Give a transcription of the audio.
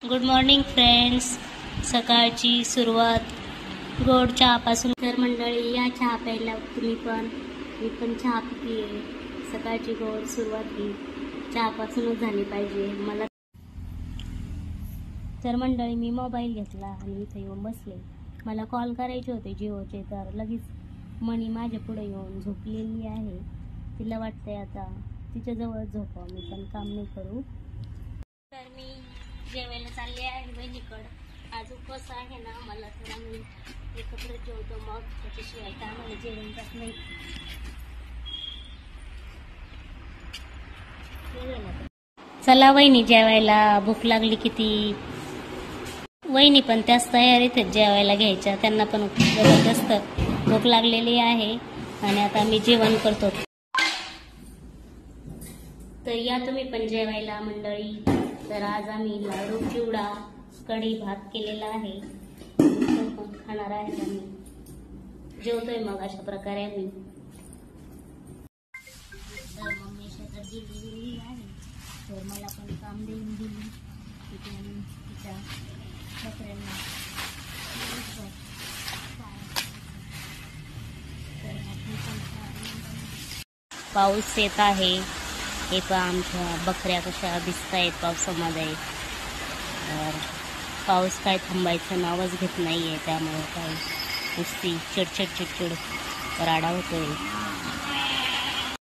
Good morning friends. सकाळची सुरुवात गोड चहापासून. तर मंडळी, या चहा प्यायला तुम्ही पण. मी पण चहा पिते. सकाळची गोड सुरुवात ही चहापासूनच झाली पाहिजे मला. तर मंडळी, मी मोबाईल घेतला आणि इथे येऊन बसले. मला कॉल करायचे होते जिओचे, तर लगेच मणी माझ्या पुढे येऊन झोपलेली आहे. तिला वाटतंय आता तिच्याजवळ झोपावं, मी पण काम नाही करू. तर मी जेवायला चालले आहे बहिणीकडं. आज उपवास आहे ना मला, तर आम्ही एकत्र जेवतो. मग त्याच्याशिवाय काय आम्हाला जेवण जात नाही. चला वहिनी जेवायला, भूक लागली किती. वहिनी पण त्याच तयारीतच जेवायला घ्यायच्या. त्यांना पण जबरदस्त भूक लागलेली आहे आणि आता आम्ही जेवण करतो. तर या तुम्ही पण जेवायला मंडळी. तर आज आम्ही लाडू, चिवडा, कढी, भात केलेला आहे. खाणार आहे आम्ही. जेवतोय मग अशा प्रकारे आम्ही. तर मम्मी शेतात गेलेली आहे, तर मला पण काम देऊन दिली तिच्या बकऱ्यांना. पाऊस येत आहे. हे पण आमच्या बकऱ्या कशा दिसत आहेत पावसामध्ये. तर पाऊस काय थांबायचं नावच घेत नाहीये, त्यामुळे काय नुसती चिडचिड राडा होतोय.